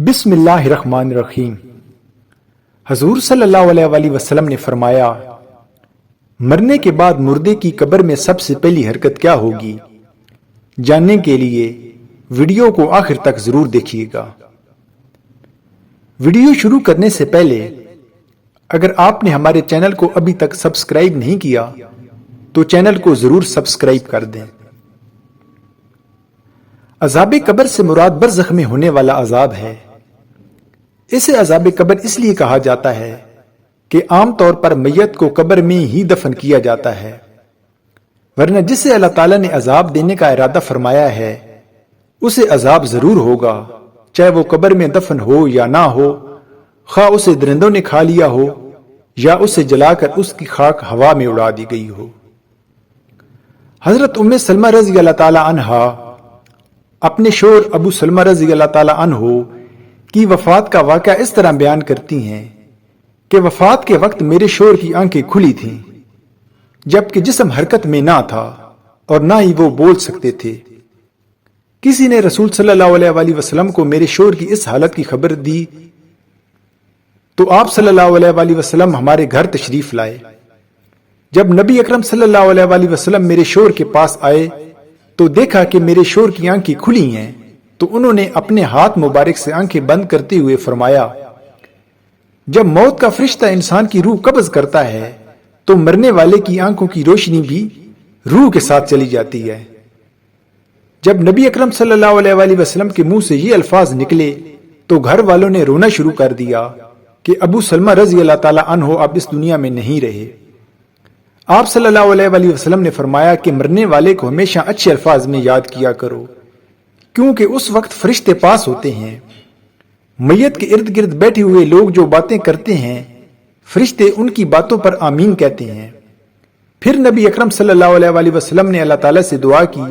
بسم اللہ الرحمن الرحیم۔ حضور صلی اللہ علیہ وسلم نے فرمایا، مرنے کے بعد مردے کی قبر میں سب سے پہلی حرکت کیا ہوگی؟ جاننے کے لیے ویڈیو کو آخر تک ضرور دیکھیے گا۔ ویڈیو شروع کرنے سے پہلے اگر آپ نے ہمارے چینل کو ابھی تک سبسکرائب نہیں کیا تو چینل کو ضرور سبسکرائب کر دیں۔ عذاب قبر سے مراد برزخ میں ہونے والا عذاب ہے۔ اسے عذاب قبر اس لیے کہا جاتا ہے کہ عام طور پر میت کو قبر میں ہی دفن کیا جاتا ہے، ورنہ جسے اللہ تعالیٰ نے عذاب دینے کا ارادہ فرمایا ہے اسے عذاب ضرور ہوگا، چاہے وہ قبر میں دفن ہو یا نہ ہو، خواہ اسے درندوں نے کھا لیا ہو یا اسے جلا کر اس کی خاک ہوا میں اڑا دی گئی ہو۔ حضرت ام سلمہ رضی اللہ تعالی عنہا اپنے شوہر ابو سلمہ رضی اللہ تعالی عنہ کی وفات کا واقعہ اس طرح بیان کرتی ہیں کہ وفات کے وقت میرے شوہر کی آنکھیں کھلی تھیں جبکہ جسم حرکت میں نہ تھا اور نہ ہی وہ بول سکتے تھے۔ کسی نے رسول صلی اللہ علیہ وسلم کو میرے شوہر کی اس حالت کی خبر دی تو آپ صلی اللہ علیہ وسلم ہمارے گھر تشریف لائے۔ جب نبی اکرم صلی اللہ علیہ وسلم میرے شوہر کے پاس آئے تو دیکھا کہ میرے شوہر کی آنکھیں کھلی ہیں، تو انہوں نے اپنے ہاتھ مبارک سے آنکھیں بند کرتے ہوئے فرمایا، جب موت کا فرشتہ انسان کی روح قبض کرتا ہے تو مرنے والے کی آنکھوں کی روشنی بھی روح کے ساتھ چلی جاتی ہے۔ جب نبی اکرم صلی اللہ علیہ وسلم کے منہ سے یہ الفاظ نکلے تو گھر والوں نے رونا شروع کر دیا کہ ابو سلمہ رضی اللہ تعالی عنہ اب اس دنیا میں نہیں رہے۔ آپ صلی اللہ علیہ وسلم نے فرمایا کہ مرنے والے کو ہمیشہ اچھے الفاظ میں یاد کیا کرو، کیونکہ اس وقت فرشتے پاس ہوتے ہیں۔ میت کے ارد گرد بیٹھے ہوئے لوگ جو باتیں کرتے ہیں فرشتے ان کی باتوں پر آمین کہتے ہیں۔ پھر نبی اکرم صلی اللہ علیہ وسلم نے اللہ تعالیٰ سے دعا کی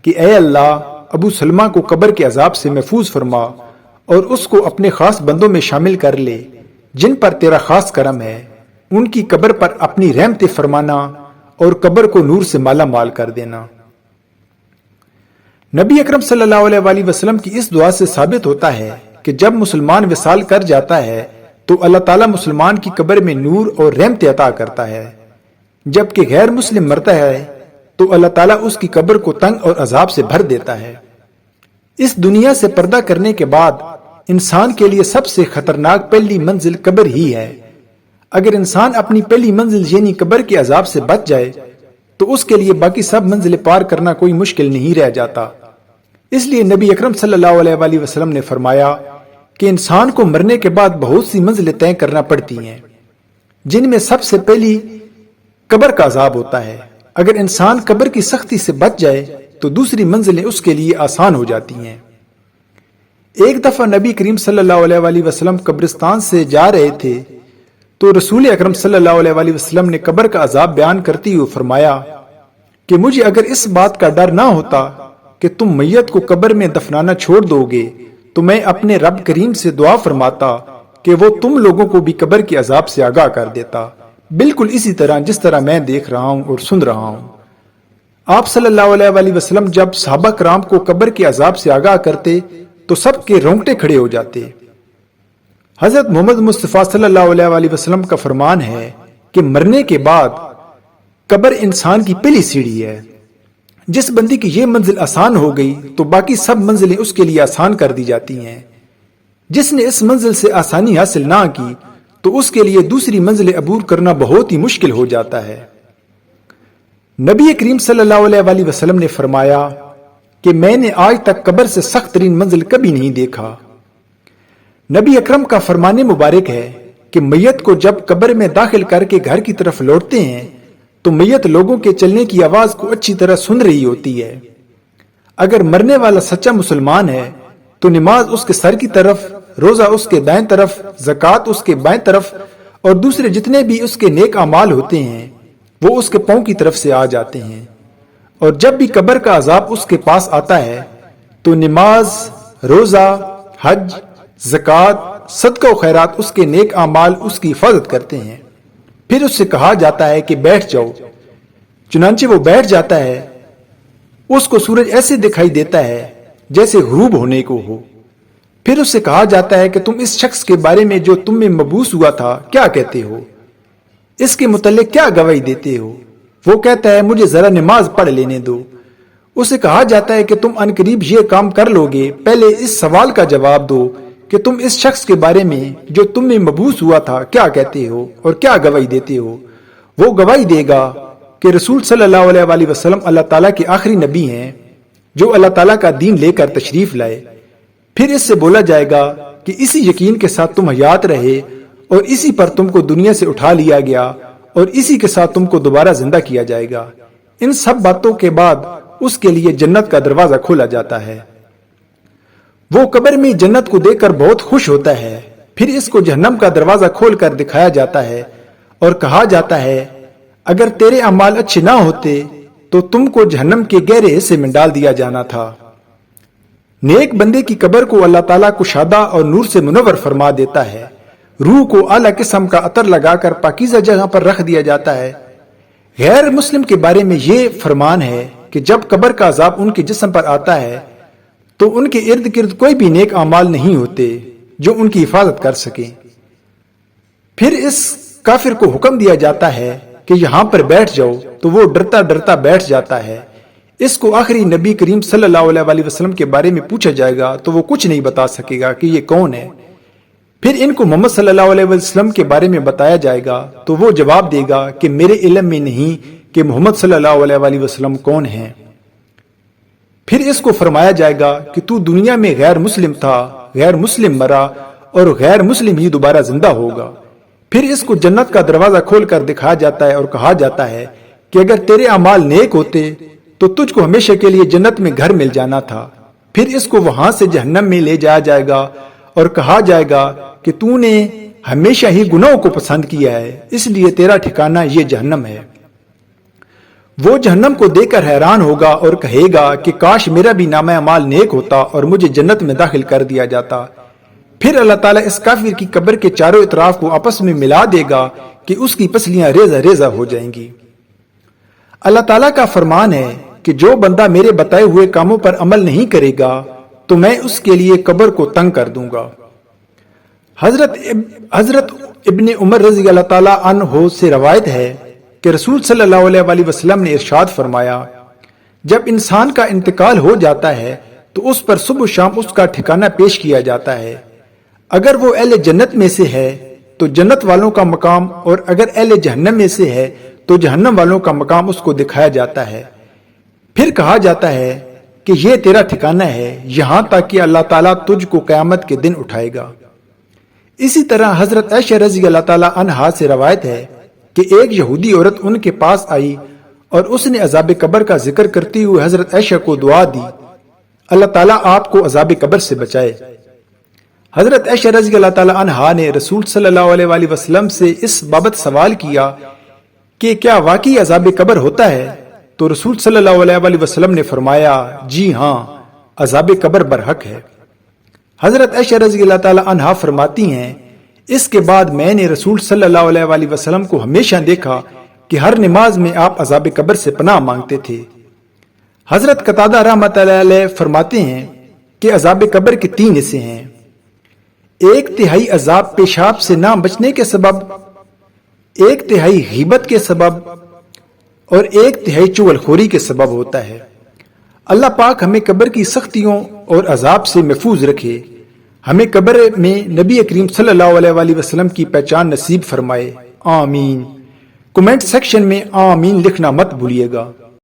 کہ اے اللہ، ابو سلمہ کو قبر کے عذاب سے محفوظ فرما اور اس کو اپنے خاص بندوں میں شامل کر لے جن پر تیرا خاص کرم ہے، ان کی قبر پر اپنی رحمت فرمانا اور قبر کو نور سے مالا مال کر دینا۔ نبی اکرم صلی اللہ علیہ وسلم کی اس دعا سے ثابت ہوتا ہے کہ جب مسلمان وصال کر جاتا ہے تو اللہ تعالیٰ مسلمان کی قبر میں نور اور رحمت عطا کرتا ہے، جبکہ غیر مسلم مرتا ہے تو اللہ تعالیٰ اس کی قبر کو تنگ اور عذاب سے بھر دیتا ہے۔ اس دنیا سے پردہ کرنے کے بعد انسان کے لیے سب سے خطرناک پہلی منزل قبر ہی ہے۔ اگر انسان اپنی پہلی منزل یعنی قبر کے عذاب سے بچ جائے تو اس کے لیے باقی سب منزلیں پار کرنا کوئی مشکل نہیں رہ جاتا۔ اس لیے نبی اکرم صلی اللہ علیہ وسلم نے فرمایا کہ انسان کو مرنے کے بعد بہت سی منزلیں طے کرنا پڑتی ہیں، جن میں سب سے پہلی قبر کا عذاب ہوتا ہے۔ اگر انسان قبر کی سختی سے بچ جائے تو دوسری منزلیں اس کے لیے آسان ہو جاتی ہیں۔ ایک دفعہ نبی کریم صلی اللہ علیہ وسلم قبرستان سے جا رہے تھے تو رسول اکرم صلی اللہ علیہ وسلم نے قبر کا عذاب بیان کرتے ہوئے فرمایا کہ مجھے اگر اس بات کا ڈر نہ ہوتا کہ تم میت کو قبر میں دفنانا چھوڑ دو گے تو میں اپنے رب کریم سے دعا فرماتا کہ وہ تم لوگوں کو بھی قبر کے عذاب سے آگاہ کر دیتا، بالکل اسی طرح جس طرح میں دیکھ رہا ہوں اور سن رہا ہوں۔ آپ صلی اللہ علیہ وسلم جب صحابہ کرام کو قبر کے عذاب سے آگاہ کرتے تو سب کے رونگٹے کھڑے ہو جاتے۔ حضرت محمد مصطفیٰ صلی اللہ علیہ وسلم کا فرمان ہے کہ مرنے کے بعد قبر انسان کی پہلی سیڑھی ہے۔ جس بندی کی یہ منزل آسان ہو گئی تو باقی سب منزلیں اس کے لیے آسان کر دی جاتی ہیں۔ جس نے اس منزل سے آسانی حاصل نہ کی تو اس کے لیے دوسری منزل عبور کرنا بہت ہی مشکل ہو جاتا ہے۔ نبی کریم صلی اللہ علیہ وسلم نے فرمایا کہ میں نے آج تک قبر سے سخت ترین منزل کبھی نہیں دیکھا۔ نبی اکرم کا فرمان مبارک ہے کہ میت کو جب قبر میں داخل کر کے گھر کی طرف لوٹتے ہیں تو میت لوگوں کے چلنے کی آواز کو اچھی طرح سن رہی ہوتی ہے۔ اگر مرنے والا سچا مسلمان ہے تو نماز اس کے سر کی طرف، روزہ اس کے دائیں طرف، زکوٰۃ اس کے بائیں طرف اور دوسرے جتنے بھی اس کے نیک اعمال ہوتے ہیں وہ اس کے پاؤں کی طرف سے آ جاتے ہیں۔ اور جب بھی قبر کا عذاب اس کے پاس آتا ہے تو نماز، روزہ، حج، زکوٰۃ، صدقہ و خیرات اس کے نیک اعمال اس کی حفاظت کرتے ہیں۔ پھر اس سے کہا جاتا ہے کہ بیٹھ جاؤ، چنانچہ وہ بیٹھ جاتا ہے۔ اس کو سورج ایسے دکھائی دیتا ہے جیسے غروب ہونے کو ہو۔ پھر اس سے کہا جاتا ہے کہ تم اس شخص کے بارے میں جو تم میں مبعوث ہوا تھا کیا کہتے ہو، اس کے متعلق کیا گواہی دیتے ہو؟ وہ کہتا ہے مجھے ذرا نماز پڑھ لینے دو۔ اسے کہا جاتا ہے کہ تم عنقریب یہ کام کر لو گے، پہلے اس سوال کا جواب دو کہ تم اس شخص کے بارے میں جو تم میں مبعوث ہوا تھا کیا کہتے ہو اور کیا گواہی دیتے ہو۔ وہ گواہی دے گا کہ رسول صلی اللہ علیہ وسلم اللہ تعالیٰ کے آخری نبی ہیں جو اللہ تعالیٰ کا دین لے کر تشریف لائے۔ پھر اس سے بولا جائے گا کہ اسی یقین کے ساتھ تم حیات رہے اور اسی پر تم کو دنیا سے اٹھا لیا گیا اور اسی کے ساتھ تم کو دوبارہ زندہ کیا جائے گا۔ ان سب باتوں کے بعد اس کے لیے جنت کا دروازہ کھولا جاتا ہے۔ وہ قبر میں جنت کو دیکھ کر بہت خوش ہوتا ہے۔ پھر اس کو جہنم کا دروازہ کھول کر دکھایا جاتا ہے اور کہا جاتا ہے اگر تیرے اعمال اچھے نہ ہوتے تو تم کو جہنم کے گہرے حصے میں ڈال دیا جانا تھا۔ نیک بندے کی قبر کو اللہ تعالیٰ کشادہ اور نور سے منور فرما دیتا ہے۔ روح کو اعلیٰ قسم کا عطر لگا کر پاکیزہ جگہ پر رکھ دیا جاتا ہے۔ غیر مسلم کے بارے میں یہ فرمان ہے کہ جب قبر کا عذاب ان کے جسم پر آتا ہے تو ان کے ارد گرد کوئی بھی نیک اعمال نہیں ہوتے جو ان کی حفاظت کر سکیں۔ پھر اس کافر کو حکم دیا جاتا ہے کہ یہاں پر بیٹھ جاؤ تو وہ ڈرتا ڈرتا بیٹھ جاتا ہے۔ اس کو آخری نبی کریم صلی اللہ علیہ وسلم کے بارے میں پوچھا جائے گا تو وہ کچھ نہیں بتا سکے گا کہ یہ کون ہے۔ پھر ان کو محمد صلی اللہ علیہ وسلم کے بارے میں بتایا جائے گا تو وہ جواب دے گا کہ میرے علم میں نہیں کہ محمد صلی اللہ علیہ وسلم کون ہیں۔ پھر اس کو فرمایا جائے گا کہ تو دنیا میں غیر مسلم تھا، غیر مسلم مرا اور غیر مسلم ہی دوبارہ زندہ ہوگا۔ پھر اس کو جنت کا دروازہ کھول کر دکھایا جاتا ہے اور کہا جاتا ہے کہ اگر تیرے اعمال نیک ہوتے تو تجھ کو ہمیشہ کے لیے جنت میں گھر مل جانا تھا۔ پھر اس کو وہاں سے جہنم میں لے جایا جائے گا اور کہا جائے گا کہ تو نے ہمیشہ ہی گناہوں کو پسند کیا ہے، اس لیے تیرا ٹھکانہ یہ جہنم ہے۔ وہ جہنم کو دیکھ کر حیران ہوگا اور کہے گا کہ کاش میرا بھی نامہ اعمال نیک ہوتا اور مجھے جنت میں داخل کر دیا جاتا۔ پھر اللہ تعالیٰ اس کافر کی قبر کے چاروں اطراف کو آپس میں ملا دے گا کہ اس کی پسلیاں ریزہ ریزہ ہو جائیں گی۔ اللہ تعالیٰ کا فرمان ہے کہ جو بندہ میرے بتائے ہوئے کاموں پر عمل نہیں کرے گا تو میں اس کے لیے قبر کو تنگ کر دوں گا۔ حضرت ابن عمر رضی اللہ تعالیٰ عنہ سے روایت ہے کہ رسول صلی اللہ علیہ وسلم نے ارشاد فرمایا جب انسان کا انتقال ہو جاتا ہے تو اس پر صبح و شام اس کا ٹھکانہ پیش کیا جاتا ہے۔ اگر وہ اہل جنت میں سے ہے تو جنت والوں کا مقام اور اگر اہل جہنم میں سے ہے تو جہنم والوں کا مقام اس کو دکھایا جاتا ہے۔ پھر کہا جاتا ہے کہ یہ تیرا ٹھکانہ ہے یہاں تک کہ اللہ تعالیٰ تجھ کو قیامت کے دن اٹھائے گا۔ اسی طرح حضرت عائشہ رضی اللہ تعالیٰ عنہا سے روایت ہے کہ ایک یہودی عورت ان کے پاس آئی اور اس نے عذاب قبر کا ذکر کرتے ہوئے حضرت عائشہ کو دعا دی اللہ تعالیٰ آپ کو عذاب قبر سے بچائے۔ حضرت عائشہ رضی اللہ تعالیٰ عنہا نے رسول صلی اللہ علیہ وسلم سے اس بابت سوال کیا کہ کیا واقعی عذاب قبر ہوتا ہے؟ تو رسول صلی اللہ علیہ وسلم نے فرمایا جی ہاں، عذاب قبر برحق ہے۔ حضرت عائشہ رضی اللہ تعالیٰ عنہا فرماتی ہیں اس کے بعد میں نے رسول صلی اللہ علیہ وسلم کو ہمیشہ دیکھا کہ ہر نماز میں آپ عذاب قبر سے پناہ مانگتے تھے۔ حضرت قتادہ رحمۃ اللہ علیہ فرماتے ہیں کہ عذاب قبر کے 3 حصے ہیں۔ 1/3 عذاب پیشاب سے نہ بچنے کے سبب، 1/3 غیبت کے سبب اور 1/3 چغلخوری کے سبب ہوتا ہے۔ اللہ پاک ہمیں قبر کی سختیوں اور عذاب سے محفوظ رکھے، ہمیں قبر میں نبی کریم صلی اللہ علیہ وسلم کی پہچان نصیب فرمائے، آمین۔ کمنٹ سیکشن میں آمین لکھنا مت بھولیے گا۔